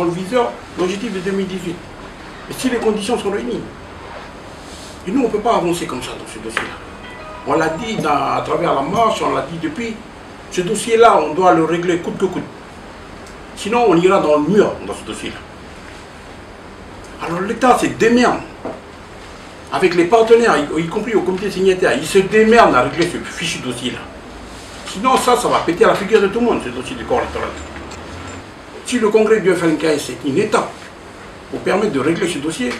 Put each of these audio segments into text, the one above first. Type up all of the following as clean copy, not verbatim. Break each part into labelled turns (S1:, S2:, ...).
S1: le viseur l'objectif de 2018. Mais si les conditions sont réunies, et nous on ne peut pas avancer comme ça dans ce dossier-là. On l'a dit à travers la marche, on l'a dit depuis, ce dossier-là on doit le régler coûte que coûte. Sinon on ira dans le mur dans ce dossier-là. Alors l'État se démerde avec les partenaires, y compris au comité signataire, ils se démerdent à régler ce fichu dossier-là. Sinon ça va péter à la figure de tout le monde, ce dossier du corps électoral. Si le congrès du FLNKS c'est une étape pour permettre de régler ce dossier,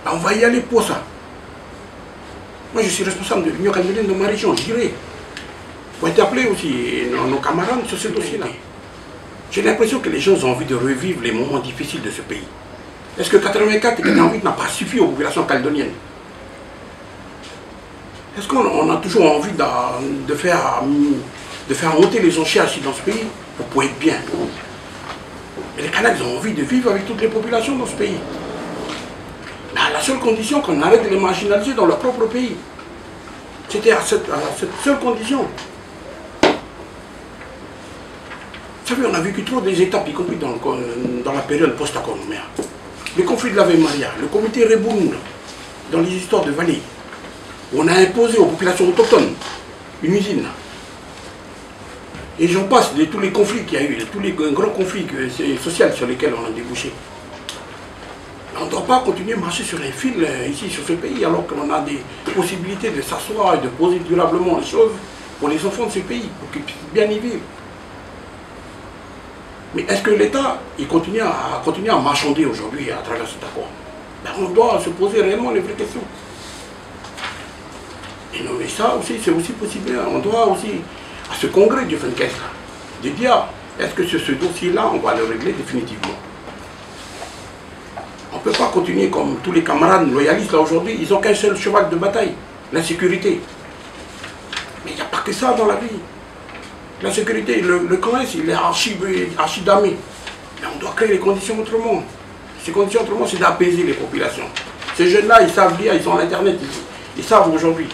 S1: ben on va y aller pour ça. Moi je suis responsable de l'Union calédonienne de ma région, j'irai. Pour interpeller aussi nos camarades sur ce dossier-là. J'ai l'impression que les gens ont envie de revivre les moments difficiles de ce pays. Est-ce que 84 et 88 n'a pas suffi aux populations calédoniennes? Est-ce qu'on a toujours envie de faire monter les enchères ici dans ce pays pour être bien? Mais les Kanaks ont envie de vivre avec toutes les populations dans ce pays. Mais à la seule condition qu'on arrête de les marginaliser dans leur propre pays. C'était à cette seule condition. Vous savez, on a vécu trop des étapes, y compris dans la période post-accord nouméa. Le conflit de l'Ave Maria, le comité Reboun, dans les histoires de vallée, où on a imposé aux populations autochtones une usine. Et j'en passe de tous les conflits qu'il y a eu, de tous les grands conflits sociaux sur lesquels on a débouché. On ne doit pas continuer à marcher sur un fil ici, sur ce pays, alors qu'on a des possibilités de s'asseoir et de poser durablement les choses pour les enfants de ce pays, pour qu'ils puissent bien y vivre. Mais est-ce que l'État continue à marchander aujourd'hui à travers cet accord? Ben, on doit se poser réellement les vraies questions. Et non, mais ça aussi, c'est aussi possible. On doit aussi, à ce congrès du FLNKS, de dire, est-ce que ce dossier-là, on va le régler définitivement? On ne peut pas continuer comme tous les camarades loyalistes là aujourd'hui, ils n'ont qu'un seul cheval de bataille, l'insécurité. Mais il n'y a pas que ça dans la vie. La sécurité, le commerce, il est archi damé. Mais on doit créer les conditions autrement. Ces conditions autrement, c'est d'apaiser les populations. Ces jeunes-là, ils savent lire, ils ont Internet, ils savent aujourd'hui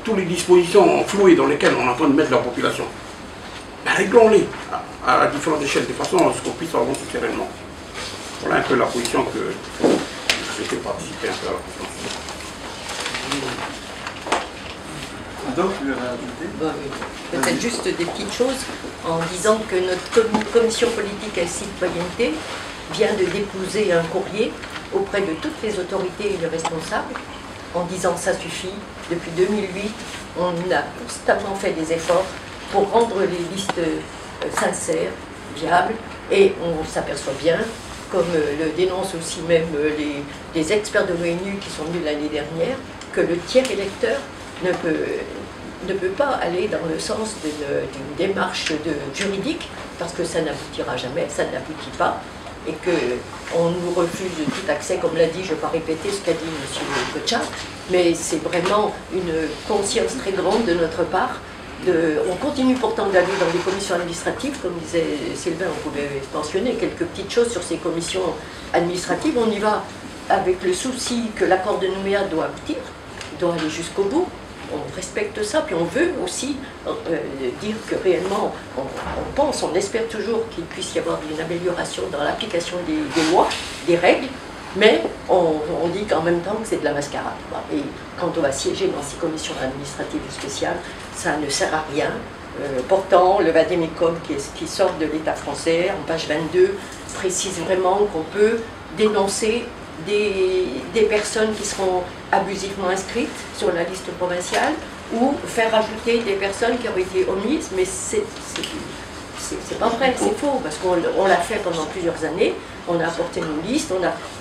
S1: toutes les dispositions flouées dans lesquelles on est en train de mettre la population. Ben, réglons-les à différentes échelles, de façon à ce qu'on puisse avancer sereinement. Voilà un peu la position que je souhaitais participer un peu à la conférence.
S2: Donc,
S3: peut-être juste des petites choses en disant que notre commission politique et citoyenneté vient de déposer un courrier auprès de toutes les autorités et les responsables en disant ça suffit. Depuis 2008, on a constamment fait des efforts pour rendre les listes sincères, viables, et on s'aperçoit bien, comme le dénoncent aussi même les experts de l'ONU qui sont venus l'année dernière, que le tiers électeur ne peut pas aller dans le sens d'une démarche juridique, parce que ça n'aboutira jamais, ça n'aboutit pas, et qu'on nous refuse tout accès, comme l'a dit, je ne vais pas répéter ce qu'a dit M. Kocha, mais c'est vraiment une conscience très grande de notre part. On continue pourtant d'aller dans des commissions administratives, comme disait Sylvain, on pouvait mentionner quelques petites choses sur ces commissions administratives. On y va avec le souci que l'accord de Nouméa doit aboutir, doit aller jusqu'au bout. On respecte ça, puis on veut aussi dire que réellement, on pense, on espère toujours qu'il puisse y avoir une amélioration dans l'application des lois, des règles, mais on dit qu'en même temps que c'est de la mascarade. Et quand on va siéger dans ces commissions administratives spéciales, ça ne sert à rien. Pourtant, le Vademecum qui sort de l'État français, en page 22, précise vraiment qu'on peut dénoncer des personnes qui seront abusivement inscrites sur la liste provinciale ou faire ajouter des personnes qui ont été omises, mais c'est pas vrai, c'est faux, parce qu'on l'a fait pendant plusieurs années, on a apporté nos listes,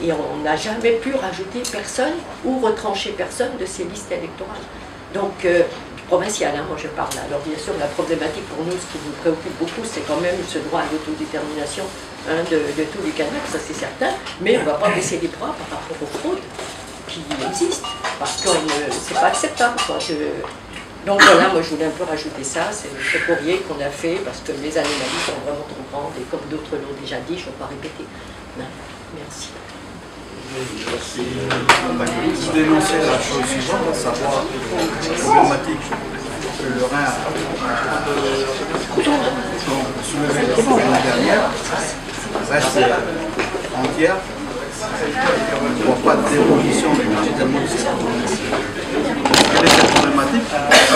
S3: et on n'a jamais pu rajouter personne ou retrancher personne de ces listes électorales. Donc, provinciale, hein, moi je parle. Alors bien sûr, la problématique pour nous, ce qui nous préoccupe beaucoup, c'est quand même ce droit à l'autodétermination de tous les Kanaks, ça c'est certain, mais on ne va pas baisser les bras par rapport aux fraudes qui existent, parce que c'est pas acceptable, quoi. Donc voilà, moi je voulais un peu rajouter ça, c'est ce courrier qu'on a fait, parce que les anomalies sont vraiment trop grandes, et comme d'autres l'ont déjà dit, je ne vais pas répéter. Non, merci.
S2: Vous dénoncez la chose suivante, à savoir la problématique que le Rhin a soulevé l'année dernière, reste entière. On ne voit pas de dévolution du tellement de cette problématique. Quelle est cette problématique?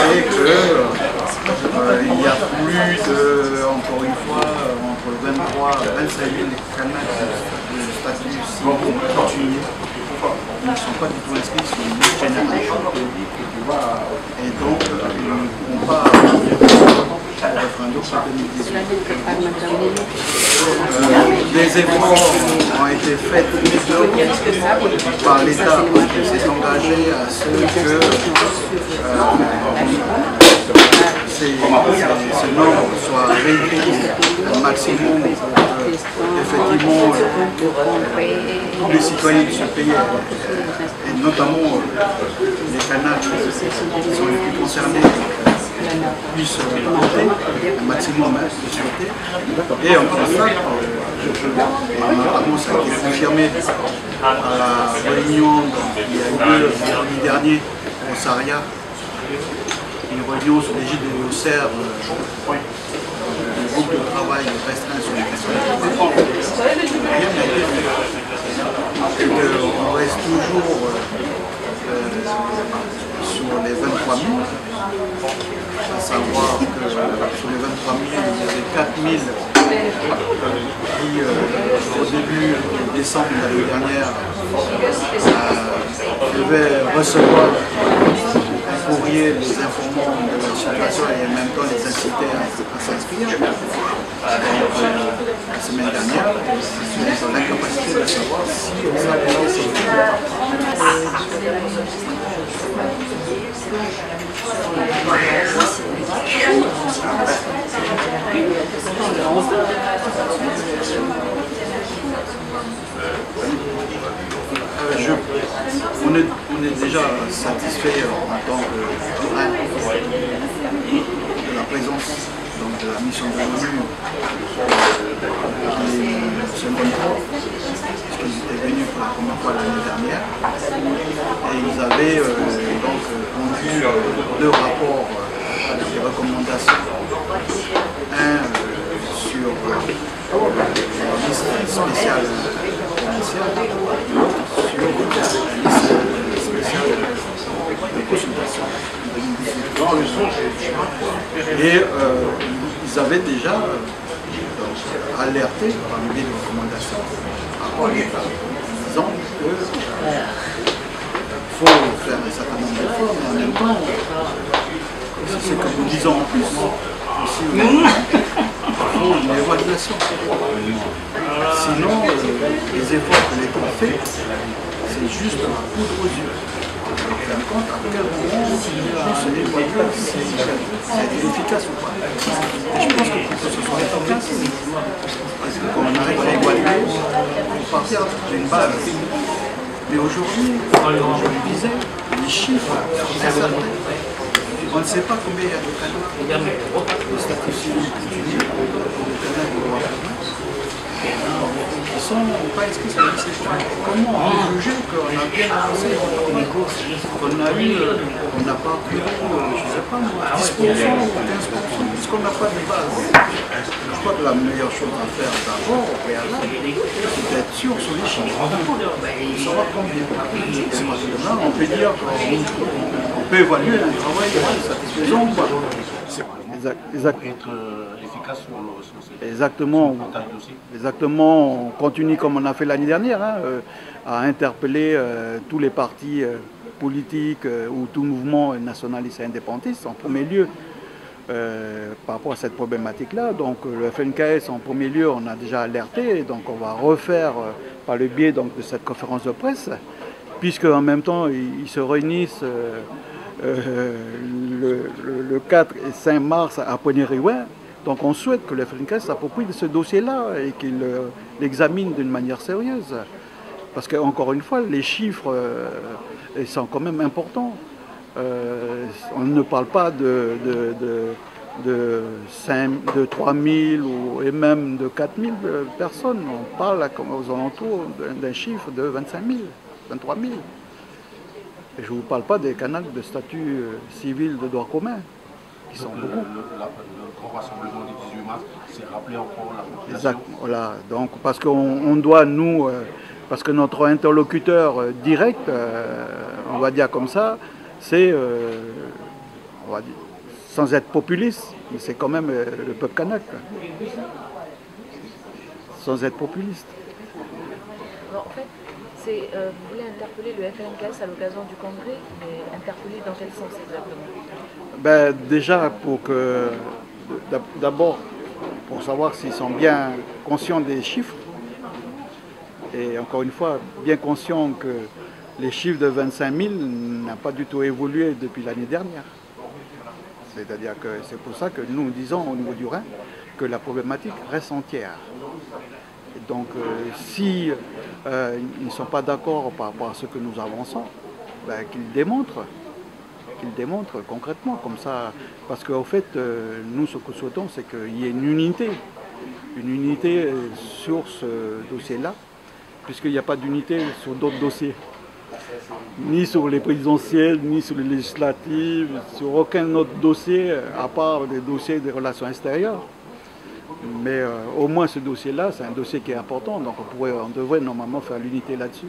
S2: C'est qu'il y a plus de, encore une fois, entre 23 et 25 000 Kanaks de statut civil coutumier. Ils ne sont pas du tout inscrits sur une liste générale. Et donc, ils ne pourront pas au référendum en 2018. Des efforts ont été faits par l'État qui s'est engagé à ce que ce nombre soit réduit au maximum pour effectivement tous les citoyens de ce pays, et notamment les Kanaks qui sont les plus concernés, puissent voter un maximum de sûreté. Et en plus, notamment ça a été confirmé à la réunion qui a eu lieu lundi dernier au Saria, une réunion sous l'égide de l'OCR, du groupe de travail restreint sur les questions de rien n'a été fait. On reste toujours sur les 23 000, à savoir que sur les 23 000, il y avait 4 000 qui, au début de décembre de l'année dernière, devaient recevoir un courrier les informant de la situation et en même temps les inciter à s'inscrire. La semaine dernière, ils sont dans l'incapacité de savoir si on s'appelait ces on est déjà satisfait en tant que de la présence donc, de la mission de l'ONU qui est une seconde fois, puisqu'ils étaient venus pour la première fois l'année dernière et ils avaient donc rendu 2 rapports avec des recommandations. Un sur la liste spéciale provinciale, l'autre sur la liste spéciale de consultation de 2018. Et ils avaient déjà alerté par le biais de recommandations à l'État en disant qu'il faut faire un certain nombre d'efforts, mais en même temps, c'est comme nous disons en plus, aussi il faut une évaluation. Sinon, les efforts que l'État fait, c'est juste la poudre aux yeux. En fin de compte, à quel moment on se évalue si c'est efficace ou pas. Et je pense que pour que ce soit efficace, parce que quand on arrive à évaluer, il faut partir d'une base. Mais aujourd'hui, je le disais, les chiffres sont incertains. On ne sait pas combien il y a de Kanaks. Le statut civil coutumier, le Kanak de droit commun, qui ne sont pas inscrits sur la liste électorale. Comment on peut juger qu'on a bien avancé, qu'on n'a pas pris, je ne sais pas, 10% ou 15%, puisqu'on n'a pas de base. Je crois que la meilleure chose à faire d'abord, au préalable, c'est d'être sûr sur les chiffres. Il savoir combien. C'est parce que là, on peut dire qu'on peut évaluer un travail satisfaisant ou pas. Exactement, on continue comme on a fait l'année dernière, hein, à interpeller tous les partis politiques ou tout mouvement nationaliste et indépendantiste en premier lieu par rapport à cette problématique-là. Donc le FNKS en premier lieu on a déjà alerté, donc on va refaire par le biais donc, de cette conférence de presse, puisque en même temps ils se réunissent le 4 et 5 mars à Ponériouin. Donc on souhaite que le FNKS s'approprie de ce dossier-là et qu'il l'examine d'une manière sérieuse. Parce qu'encore une fois, les chiffres sont quand même importants. On ne parle pas de 3 000 et même de 4 000 personnes. On parle aux alentours d'un chiffre de 25 000, 23 000. Et je ne vous parle pas des Kanaks de statut civil de droit commun, qui sont beaucoup.
S4: Le grand rassemblement du 18 mars, c'est rappeler encore la population.
S2: Exact, voilà. Donc, parce qu'on doit, nous, parce que notre interlocuteur direct, on va dire comme ça, c'est, on va dire, sans être populiste, c'est quand même le peuple kanak. Sans être populiste.
S5: Bon, en fait, vous voulez interpeller le FLNKS à l'occasion du congrès, mais interpeller dans quel sens exactement?
S2: Ben, déjà, d'abord, pour savoir s'ils sont bien conscients des chiffres, et encore une fois, bien conscients que les chiffres de 25 000 n'ont pas du tout évolué depuis l'année dernière. C'est-à-dire que c'est pour ça que nous disons au niveau du Rhin que la problématique reste entière. Et donc, si ils ne sont pas d'accord par rapport à ce que nous avançons, ben, qu'ils démontrent concrètement, comme ça, parce qu'au fait, nous, ce que nous souhaitons, c'est qu'il y ait une unité sur ce dossier-là, puisqu'il n'y a pas d'unité sur d'autres dossiers, ni sur les présidentielles, ni sur les législatives, sur aucun autre dossier, à part les dossiers des relations extérieures. Mais au moins ce dossier-là, c'est un dossier qui est important, donc on devrait normalement faire l'unité là-dessus.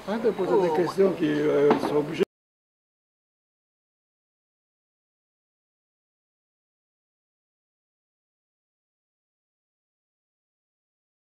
S2: Arrête de poser des questions qui sont obligées.